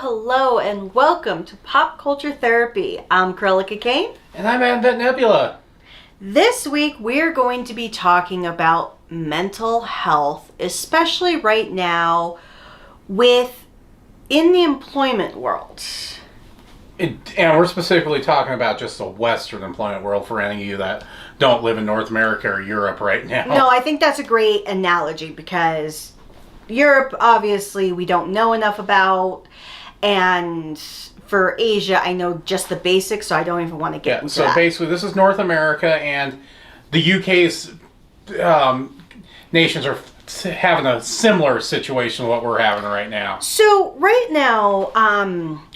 hello, and welcome to Pop Culture Therapy. I'm Cruellica Kain. And I'm Nebula. This week we're going to be talking about mental health, especially right now in the employment world. And we're specifically talking about just the Western employment world for any of you that don't live in North America or Europe right now. No, I think that's a great analogy because Europe, obviously, we don't know enough about. And for Asia, I know just the basics, so I don't even want to get into that. So basically, this is North America, and the UK's nations are having a similar situation to what we're having right now. So right now,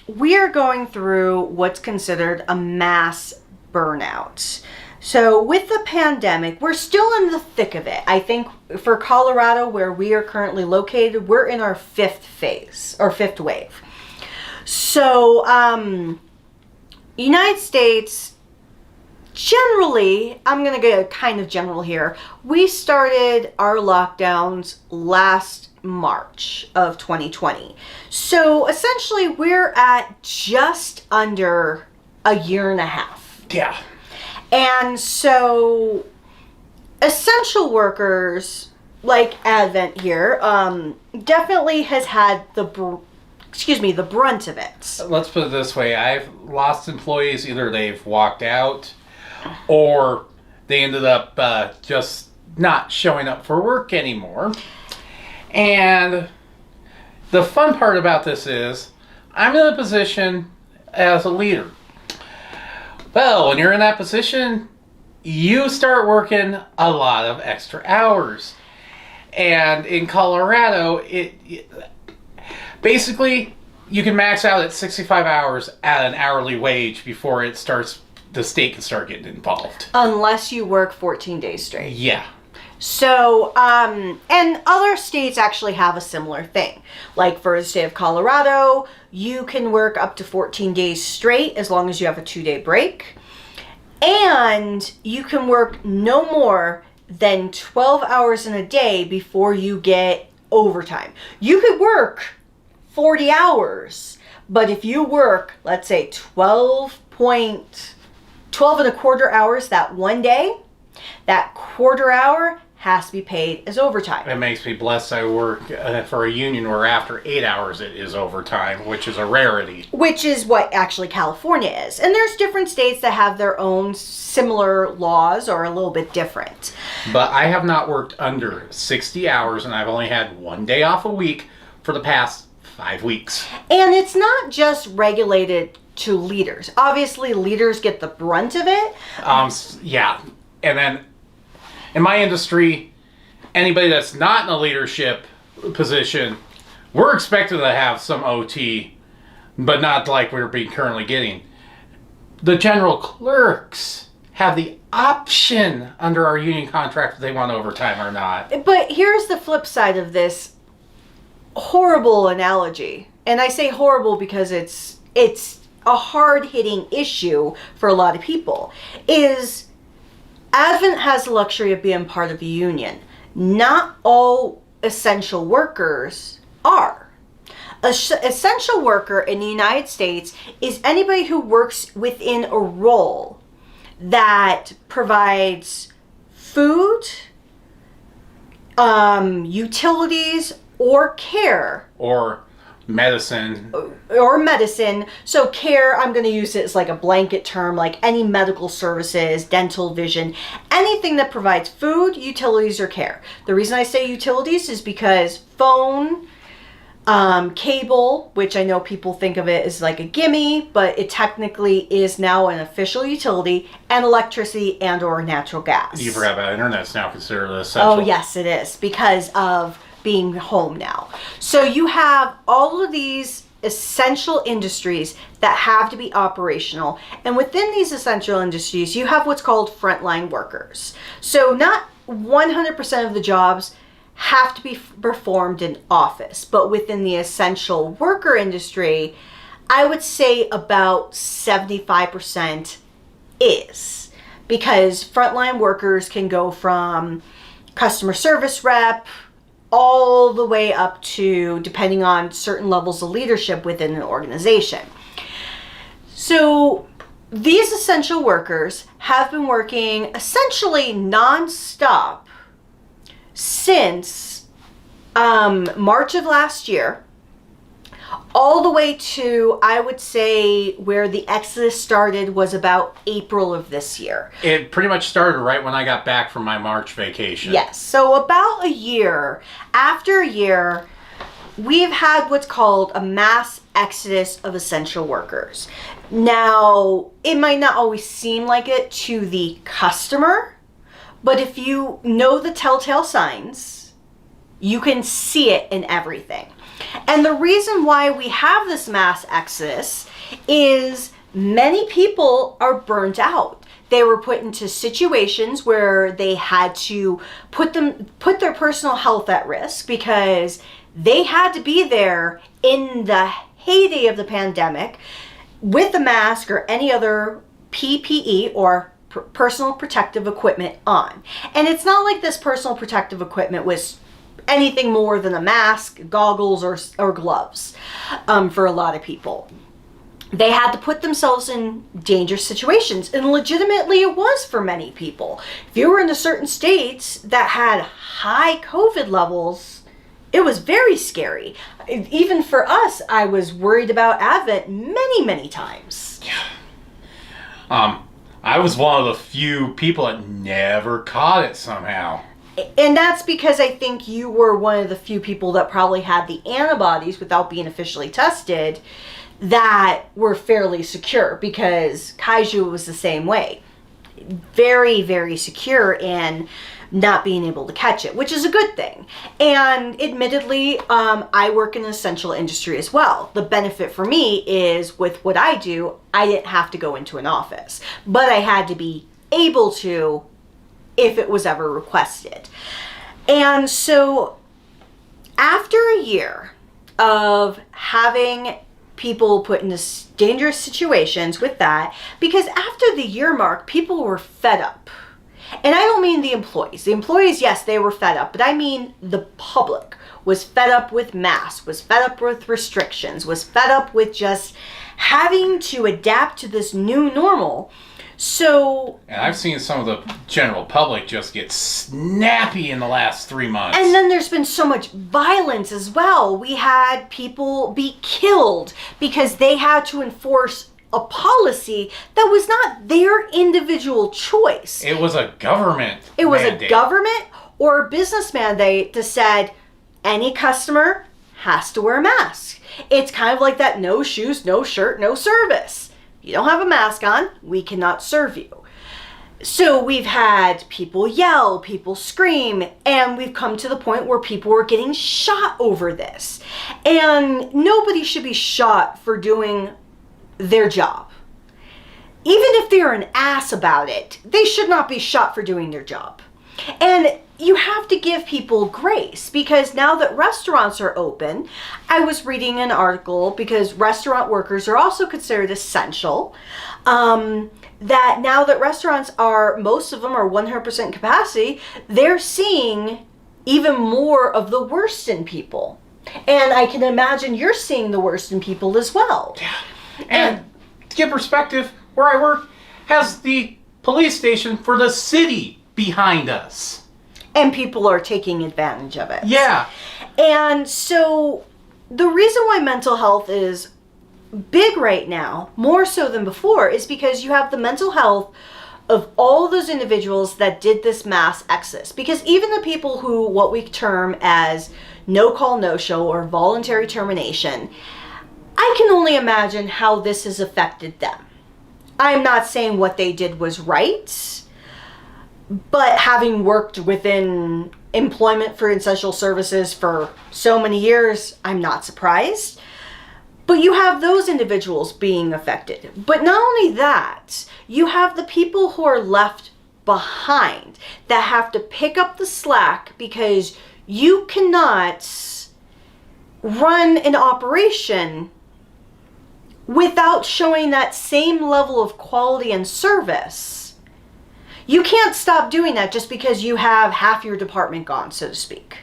we are going through what's considered a mass burnout. So with the pandemic, we're still in the thick of it. I think for Colorado, where we are currently located, we're in our fifth wave. So, United States, generally, I'm going to get kind of general here. We started our lockdowns last March of 2020. So, essentially, we're at just under a year and a half. Yeah. And so, essential workers, like Advent here, definitely has had the brunt of it. Let's put it this way. I've lost employees. Either they've walked out or they ended up just not showing up for work anymore. And the fun part about this is I'm in a position as a leader. Well, when you're in that position, you start working a lot of extra hours. And in Colorado, basically, you can max out at 65 hours at an hourly wage before the state can start getting involved. Unless you work 14 days straight. Yeah. So, and other states actually have a similar thing. Like for the state of Colorado, you can work up to 14 days straight as long as you have a 2-day break. And you can work no more than 12 hours in a day before you get overtime. You could work 40 hours, but if you work, let's say 12 and a quarter hours that one day, that quarter hour has to be paid as overtime. It makes me blessed I work for a union where after 8 hours it is overtime, which is a rarity. Which is what actually California is. And there's different states that have their own similar laws or a little bit different. But I have not worked under 60 hours and I've only had 1 day off a week for the past 5 weeks. And it's not just regulated to leaders. Obviously, leaders get the brunt of it. Yeah. And then in my industry, anybody that's not in a leadership position, we're expected to have some OT, but not like we're currently getting. The general clerks have the option under our union contract if they want overtime or not. But here's the flip side of this horrible analogy. And I say horrible because it's a hard-hitting issue for a lot of people, is Advent has the luxury of being part of a union. Not all essential workers are. An essential worker in the United States is anybody who works within a role that provides food, utilities, or care. Or medicine. So care, I'm going to use it as like a blanket term, like any medical services, dental, vision, anything that provides food, utilities, or care. The reason I say utilities is because phone, cable, which I know people think of it as like a gimme, but it technically is now an official utility, and electricity and or natural gas. You forgot about internet's now considered essential. Oh yes, it is, because of being home now. So you have all of these essential industries that have to be operational. And within these essential industries, you have what's called frontline workers. So not 100% of the jobs have to be performed in office, but within the essential worker industry, I would say about 75% is. Because frontline workers can go from customer service rep, all the way up to, depending on certain levels of leadership within an organization. So these essential workers have been working essentially nonstop since March of last year, all the way to, I would say, where the exodus started was about April of this year. It pretty much started right when I got back from my March vacation. Yes. So about a year, after a year, we've had what's called a mass exodus of essential workers. Now, it might not always seem like it to the customer, but if you know the telltale signs, you can see it in everything. And the reason why we have this mass exodus is many people are burnt out. They were put into situations where they had to put their personal health at risk because they had to be there in the heyday of the pandemic with a mask or any other PPE or personal protective equipment on. And it's not like this personal protective equipment was anything more than a mask, goggles, or gloves for a lot of people. They had to put themselves in dangerous situations, and legitimately it was for many people. If you were in a certain states that had high COVID levels, it was very scary. Even for us, I was worried about Advent many times. Yeah. I was one of the few people that never caught it somehow. And that's because I think you were one of the few people that probably had the antibodies without being officially tested that were fairly secure, because kaiju was the same way. Very secure in not being able to catch it, which is a good thing. And admittedly, I work in an essential industry as well. The benefit for me is with what I do, I didn't have to go into an office, but I had to be able to if it was ever requested. And so after a year of having people put into dangerous situations with that, because after the year mark, people were fed up. And I don't mean the employees. The employees, yes, they were fed up, but I mean the public was fed up with masks, was fed up with restrictions, was fed up with just having to adapt to this new normal. So, and I've seen some of the general public just get snappy in the last 3 months. And then there's been so much violence as well. We had people be killed because they had to enforce a policy that was not their individual choice. It was a government It was mandate. a government or a business mandate that said any customer has to wear a mask. It's kind of like that no shoes, no shirt, no service. You don't have a mask on, we cannot serve you. So we've had people yell, people scream, and we've come to the point where people are getting shot over this. And nobody should be shot for doing their job. Even if they're an ass about it, they should not be shot for doing their job. And you have to give people grace, because now that restaurants are open, I was reading an article, because restaurant workers are also considered essential, that now that restaurants are, most of them are 100% capacity, they're seeing even more of the worst in people. And I can imagine you're seeing the worst in people as well. Yeah. And to give perspective, where I work has the police station for the city behind us. And people are taking advantage of it. Yeah. And so the reason why mental health is big right now, more so than before, is because you have the mental health of all those individuals that did this mass exodus. Because even the people who, what we term as no call, no show, or voluntary termination, I can only imagine how this has affected them. I'm not saying what they did was right, but having worked within employment for essential services for so many years, I'm not surprised. But you have those individuals being affected. But not only that, you have the people who are left behind that have to pick up the slack, because you cannot run an operation without showing that same level of quality and service. You can't stop doing that just because you have half your department gone, so to speak.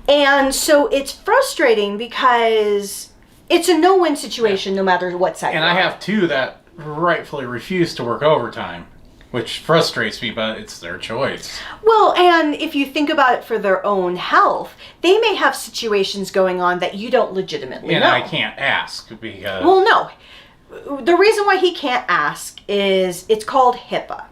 And so it's frustrating because it's a no-win situation no matter what side And you're I on. have two that rightfully refuse to work overtime, which frustrates me, but it's their choice. Well, and if you think about it for their own health, they may have situations going on that you don't legitimately And know. I can't ask because... Well, no. The reason why he can't ask is it's called HIPAA.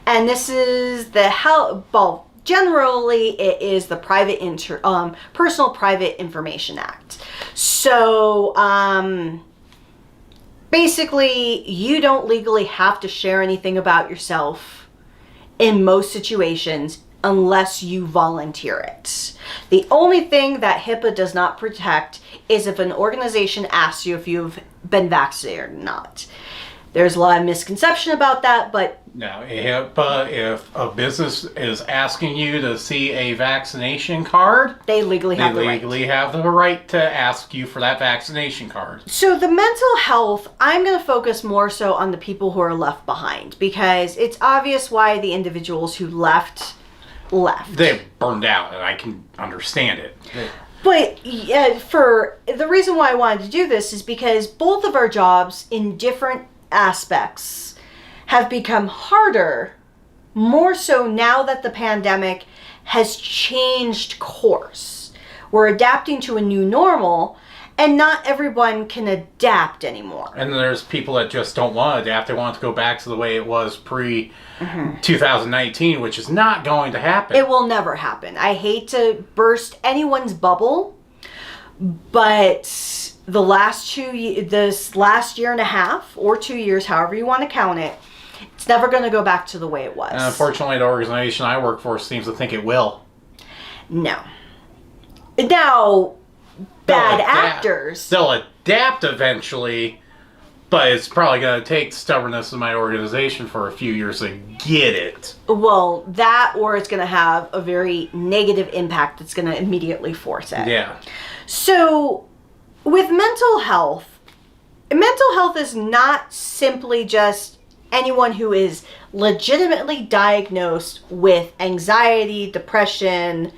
And this is the health... Well, generally, it is the Personal Private Information Act. So, basically, you don't legally have to share anything about yourself in most situations unless you volunteer it. The only thing that HIPAA does not protect is if an organization asks you if you've been vaccinated or not. There's a lot of misconception about that, but... No, if a business is asking you to see a vaccination card, they legally have the right. They legally have the right to ask you for that vaccination card. So the mental health, I'm going to focus more so on the people who are left behind, because it's obvious why the individuals who left. They burned out, and I can understand it. But for the reason why I wanted to do this is because both of our jobs in different aspects have become harder, more so now that the pandemic has changed course. We're adapting to a new normal, and not everyone can adapt anymore. And there's people that just don't want to adapt. They want to go back to the way it was pre-2019, which is not going to happen. It will never happen. I hate to burst anyone's bubble, but this last year and a half, or 2 years, however you want to count it, it's never going to go back to the way it was. And unfortunately, the organization I work for seems to think it will. No. Now, bad actors. They'll adapt eventually, but it's probably going to take stubbornness in my organization for a few years to get it. Well, that, or it's going to have a very negative impact that's going to immediately force it. Yeah. So, with mental health is not simply just anyone who is legitimately diagnosed with anxiety, depression,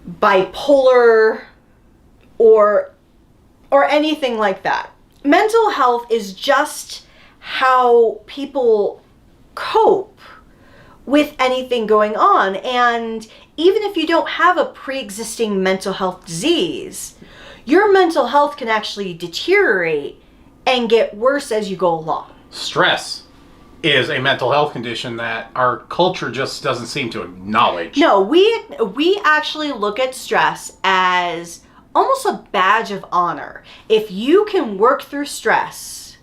bipolar, or anything like that. Mental health is just how people cope with anything going on. And even if you don't have a pre-existing mental health disease, your mental health can actually deteriorate and get worse as you go along. Stress is a mental health condition that our culture just doesn't seem to acknowledge. No, we actually look at stress as almost a badge of honor. If you can work through stress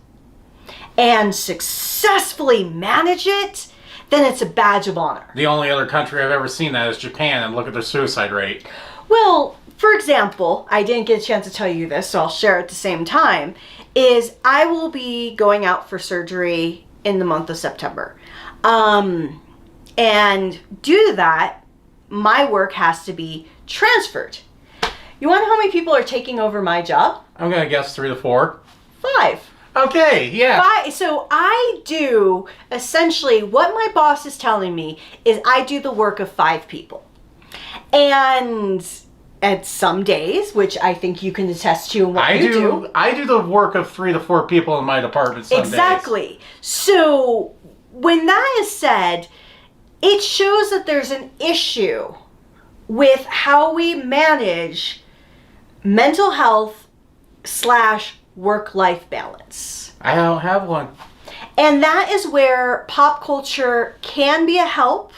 and successfully manage it, then it's a badge of honor. The only other country I've ever seen that is Japan, and look at their suicide rate. Well, for example, I didn't get a chance to tell you this, so I'll share it at the same time, is I will be going out for surgery in the month of September. And due to that, my work has to be transferred. You want to know how many people are taking over my job? I'm going to guess 3 to 4. 5. Okay, yeah. So I do, essentially, what my boss is telling me is I do the work of 5 people. And at some days, which I think you can attest to and what you do. I do the work of 3 to 4 people in my department some Exactly. days. So when that is said, it shows that there's an issue with how we manage mental health / work-life balance. I don't have one. And that is where pop culture can be a help,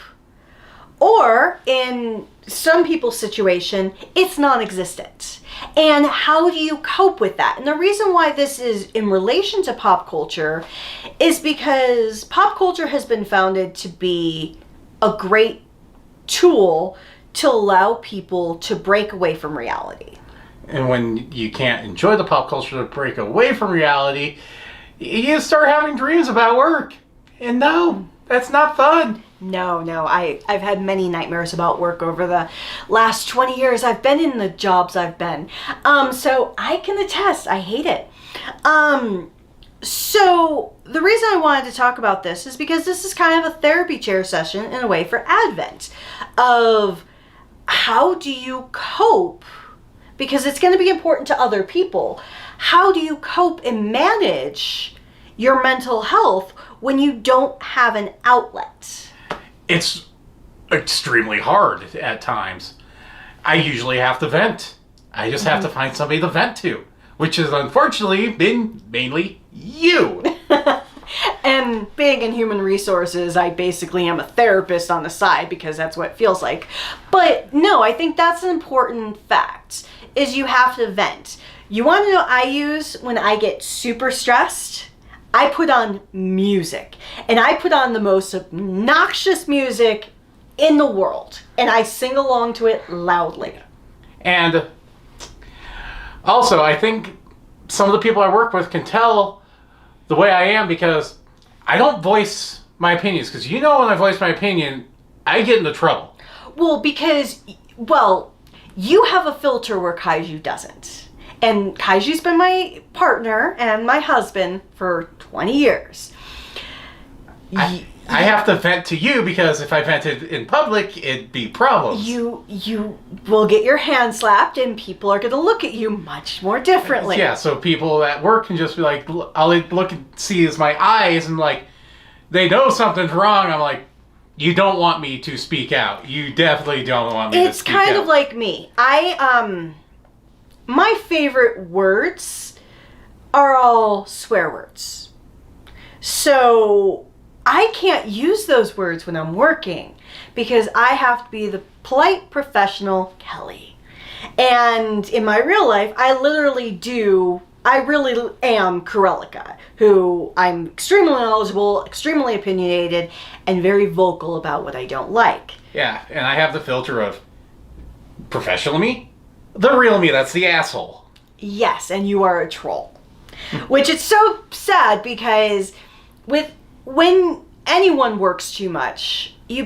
or in some people's situation, it's non-existent. And how do you cope with that? And the reason why this is in relation to pop culture is because pop culture has been founded to be a great tool to allow people to break away from reality. And when you can't enjoy the pop culture to break away from reality, you start having dreams about work. And no, that's not fun. No, I've had many nightmares about work over the last 20 years I've been in the jobs I've been. So I can attest, I hate it. So the reason I wanted to talk about this is because this is kind of a therapy chair session in a way for Advent of how do you cope? Because it's going to be important to other people. How do you cope and manage your mental health when you don't have an outlet? It's extremely hard at times. I usually have to vent. I just have to find somebody to vent to, which has unfortunately been mainly you. And being in human resources, I basically am a therapist on the side because that's what it feels like. But no, I think that's an important fact, is you have to vent. You want to know what I use when I get super stressed? I put on music. And I put on the most obnoxious music in the world. And I sing along to it loudly. And also, I think some of the people I work with can tell the way I am because I don't voice my opinions. Because when I voice my opinion, I get into trouble. Well, because, you have a filter where Kaiju doesn't. And Kaiju's been my partner and my husband for 20 years. I have to vent to you because if I vented in public, it'd be problems. You will get your hand slapped and people are going to look at you much more differently. Yeah, so people at work can just be like, I'll look and see as my eyes and like, they know something's wrong. I'm like, you don't want me to speak out. You definitely don't want me to speak out. It's kind of like me. My favorite words are all swear words. So I can't use those words when I'm working because I have to be the polite, professional Kelly. And in my real life, I really am Cruellica, who I'm extremely knowledgeable, extremely opinionated, and very vocal about what I don't like. Yeah, and I have the filter of professional me, the real me, that's the asshole. Yes, and you are a troll. Which is so sad because when anyone works too much, you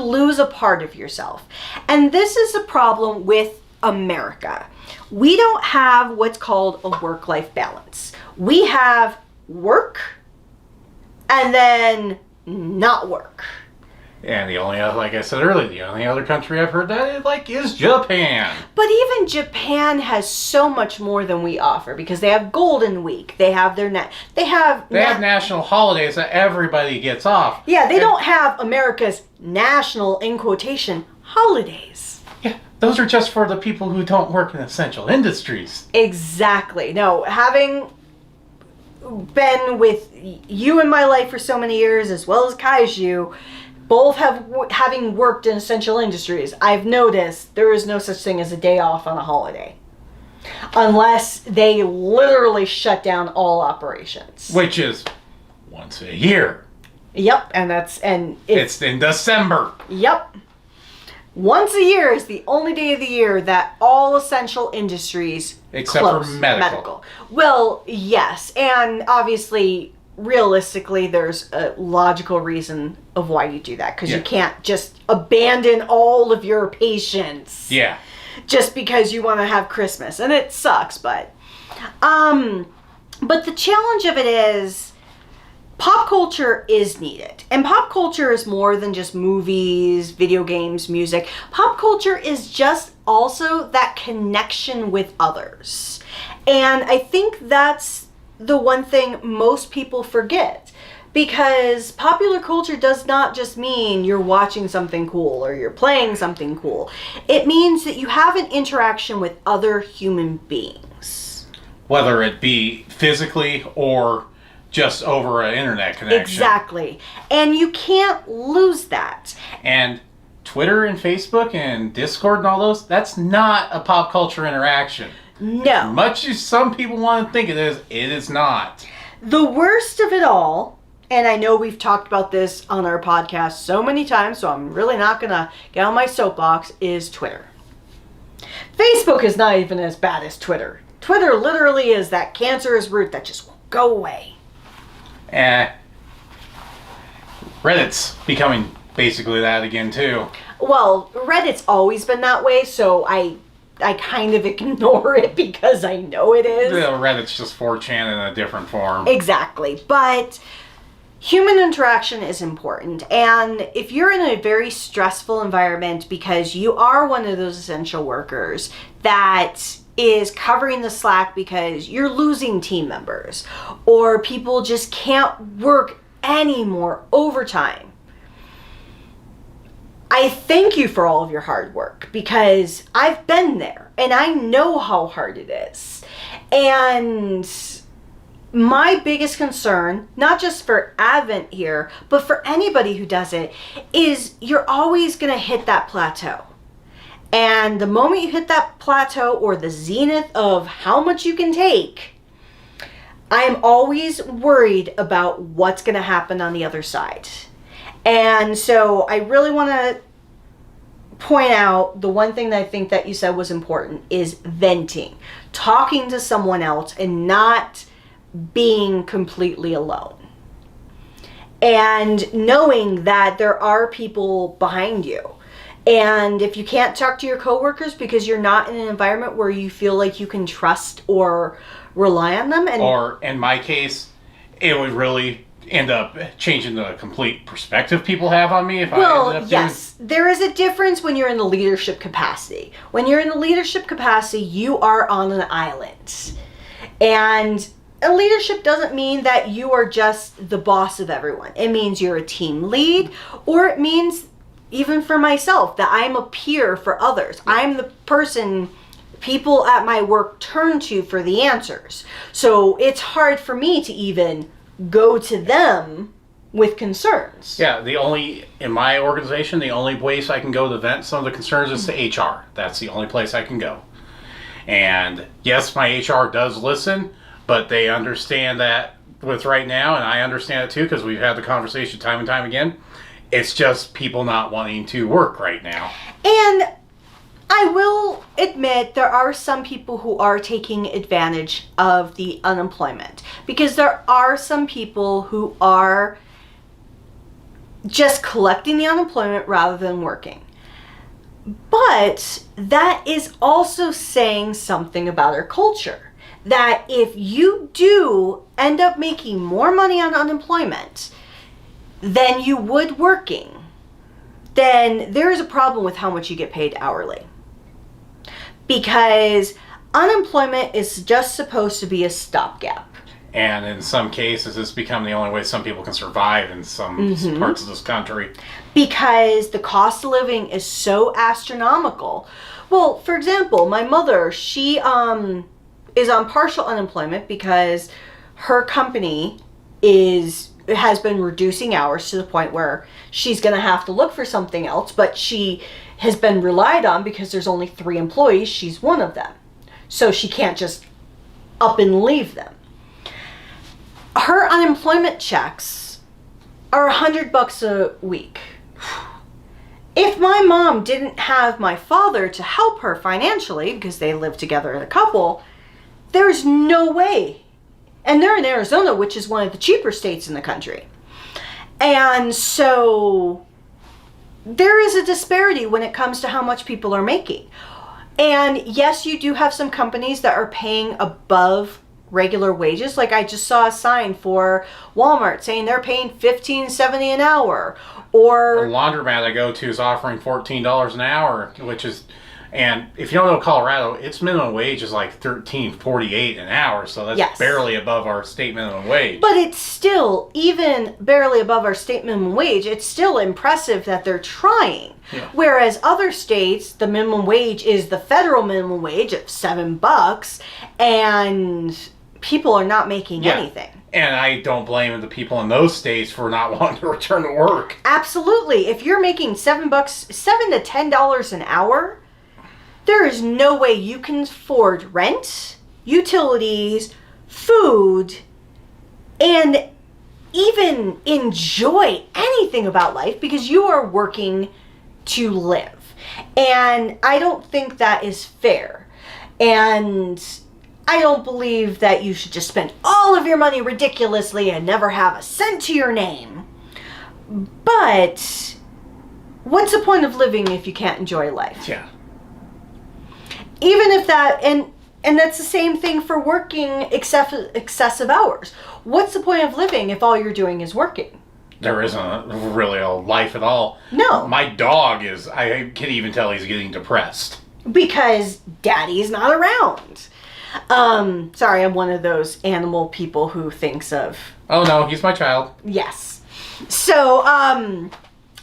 lose a part of yourself. And this is a problem with America. We don't have what's called a work-life balance. We have work and then not work. And the only other, like I said earlier, the only other country I've heard that is Japan. But even Japan has so much more than we offer because they have Golden Week. They have they have national holidays that everybody gets off. Yeah, they don't have America's national, in quotation, holidays. Yeah, those are just for the people who don't work in essential industries. Exactly. No, having been with you in my life for so many years, as well as Kaiju, both having worked in essential industries, I've noticed there is no such thing as a day off on a holiday. Unless they literally shut down all operations. Which is once a year. Yep, it's in December. Yep. Once a year is the only day of the year that all essential industries except close. For medical. Well, yes, and obviously, realistically, there's a logical reason of why you do that because you can't just abandon all of your patients. Yeah. Just because you want to have Christmas, and it sucks, but the challenge of it is pop culture is needed. And pop culture is more than just movies, video games, music. Pop culture is just also that connection with others. And I think that's the one thing most people forget. Because popular culture does not just mean you're watching something cool or you're playing something cool. It means that you have an interaction with other human beings. Whether it be physically or just over an internet connection. Exactly. And you can't lose that. And Twitter and Facebook and Discord and all those, that's not a pop culture interaction. No. As much as some people want to think it is not. The worst of it all, and I know we've talked about this on our podcast so many times, so I'm really not going to get on my soapbox, is Twitter. Facebook is not even as bad as Twitter. Twitter literally is that cancerous root that just won't go away. Reddit's becoming basically that again, too. Well, Reddit's always been that way, so I kind of ignore it because I know it is. Reddit's just 4chan in a different form. Exactly. But human interaction is important. And if you're in a very stressful environment because you are one of those essential workers that is covering the slack because you're losing team members or people just can't work any more overtime, I thank you for all of your hard work because I've been there and I know how hard it is. And my biggest concern, not just for Advent here, but for anybody who does it, is you're always going to hit that plateau. And the moment you hit that plateau or the zenith of how much you can take, I'm always worried about what's going to happen on the other side. And so I really want to point out the one thing that I think that you said was important is venting, talking to someone else and not being completely alone. And knowing that there are people behind you. And if you can't talk to your coworkers because you're not in an environment where you feel like you can trust or rely on them. Or in my case, it would really end up changing the complete perspective people have on me if I ended up yes, there is a difference when you're in the leadership capacity. When you're in the leadership capacity, you are on an island. And a leadership doesn't mean that you are just the boss of everyone. It means you're a team lead, or it means, even for myself, that I'm a peer for others. I'm the person people at my work turn to for the answers. So it's hard for me to even go to them with concerns. Yeah, in my organization, the only place I can go to vent some of the concerns is to HR. That's the only place I can go. And yes, my HR does listen, but they understand that with right now, and I understand it too because we've had the conversation time and time again. It's just people not wanting to work right now. And I will admit there are some people who are taking advantage of the unemployment because there are some people who are just collecting the unemployment rather than working. But that is also saying something about our culture. That if you do end up making more money on unemployment than you would working, then there is a problem with how much you get paid hourly. Because unemployment is just supposed to be a stopgap. And in some cases, it's become the only way some people can survive in some parts of this country. Because the cost of living is so astronomical. Well, for example, my mother, she is on partial unemployment because her company has been reducing hours to the point where she's going to have to look for something else, but she has been relied on because there's only 3 employees. She's one of them. So she can't just up and leave them. Her unemployment checks are $100 a week. If my mom didn't have my father to help her financially, because they live together as a couple, there's no way. And they're in Arizona, which is one of the cheaper states in the country. And so there is a disparity when it comes to how much people are making. And yes, you do have some companies that are paying above regular wages. Like I just saw a sign for Walmart saying they're paying $15.70 an hour. Or a laundromat I go to is offering $14 an hour, which is, and if you don't know Colorado, its minimum wage is like $13.48 an hour, so that's barely above our state minimum wage. But it's still, even barely above our state minimum wage, it's still impressive that they're trying. Yeah. Whereas other states, the minimum wage is the federal minimum wage of $7, and people are not making anything. And I don't blame the people in those states for not wanting to return to work. Absolutely. If you're making $7 to $10 an hour, there is no way you can afford rent, utilities, food, and even enjoy anything about life because you are working to live. And I don't think that is fair. And I don't believe that you should just spend all of your money ridiculously and never have a cent to your name. But what's the point of living if you can't enjoy life? Yeah. Even if that, and And that's the same thing for working excessive hours. What's the point of living if all you're doing is working? There isn't really a life at all. No. My dog is, I can even tell he's getting depressed. Because daddy's not around. Sorry, I'm one of those animal people who thinks of... Oh no, he's my child. Yes. So,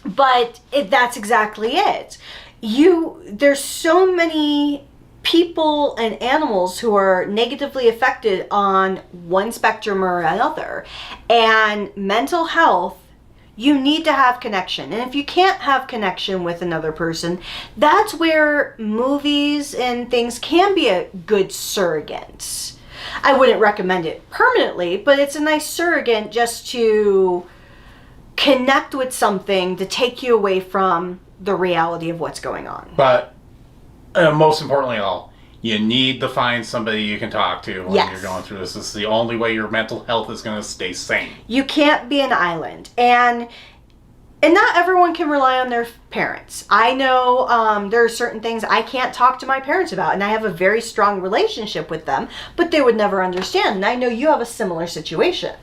but that's exactly it. There's so many people and animals who are negatively affected on one spectrum or another. And mental health, you need to have connection. And if you can't have connection with another person, that's where movies and things can be a good surrogate. I wouldn't recommend it permanently, but it's a nice surrogate just to connect with something to take you away from the reality of what's going on. But most importantly of all, you need to find somebody you can talk to when you're going through this. This is the only way your mental health is going to stay sane. You can't be an island. And not everyone can rely on their parents. I know there are certain things I can't talk to my parents about, and I have a very strong relationship with them, but they would never understand. And I know you have a similar situation.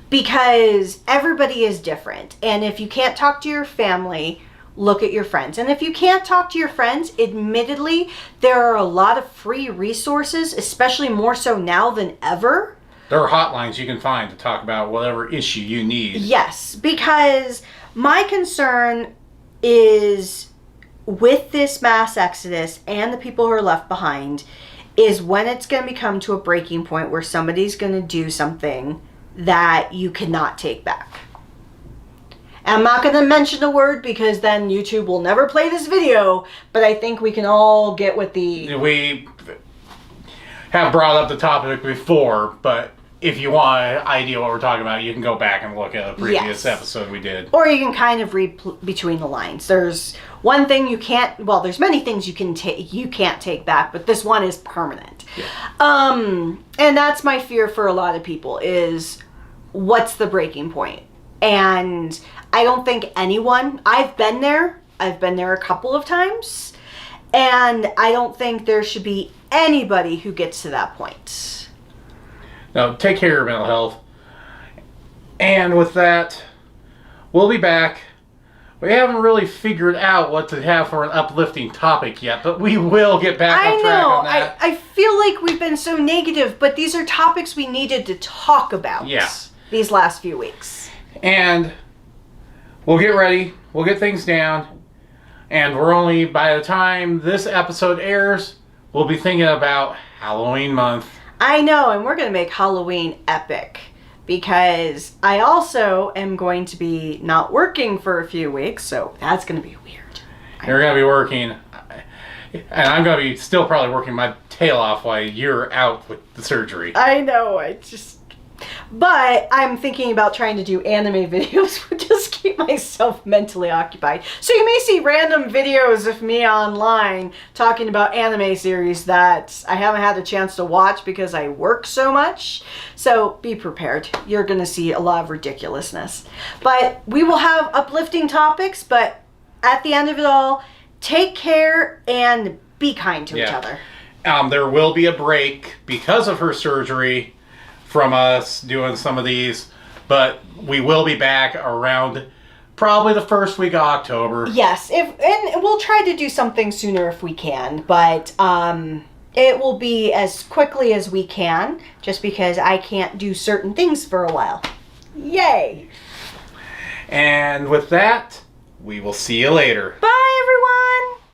Because everybody is different. And if you can't talk to your family, look at your friends. And if you can't talk to your friends, admittedly, there are a lot of free resources, especially more so now than ever. There are hotlines you can find to talk about whatever issue you need. Yes, because my concern is with this mass exodus and the people who are left behind is when it's going to become to a breaking point where somebody's going to do something that you cannot take back. And I'm not going to mention the word because then YouTube will never play this video, but I think we can all get with the... We have brought up the topic before, but if you want an idea what we're talking about, you can go back and look at a previous episode we did. Or you can kind of read between the lines. There's one thing you can't... Well, there's many things you can't take back, but this one is permanent. Yeah. And that's my fear for a lot of people is... What's the breaking point? And I don't think anyone, I've been there a couple of times, and I don't think there should be anybody who gets to that point. Now, take care of your mental health. And with that, we'll be back. We haven't really figured out what to have for an uplifting topic yet, but we will get back on track on that. I feel like we've been so negative, but these are topics we needed to talk about. Yeah. These last few weeks. And we'll get ready. We'll get things down. And we're only, by the time this episode airs, we'll be thinking about Halloween month. I know, and we're going to make Halloween epic. Because I also am going to be not working for a few weeks, so that's going to be weird. You're going to be working, and I'm going to be still probably working my tail off while you're out with the surgery. I know, But I'm thinking about trying to do anime videos to just keep myself mentally occupied. So you may see random videos of me online talking about anime series that I haven't had a chance to watch because I work so much. So be prepared. You're going to see a lot of ridiculousness. But we will have uplifting topics, but at the end of it all, take care and be kind to each other. There will be a break because of her surgery from us doing some of these, but we will be back around probably the first week of October. Yes, and we'll try to do something sooner if we can, but it will be as quickly as we can, just because I can't do certain things for a while. Yay! And with that, we will see you later. Bye!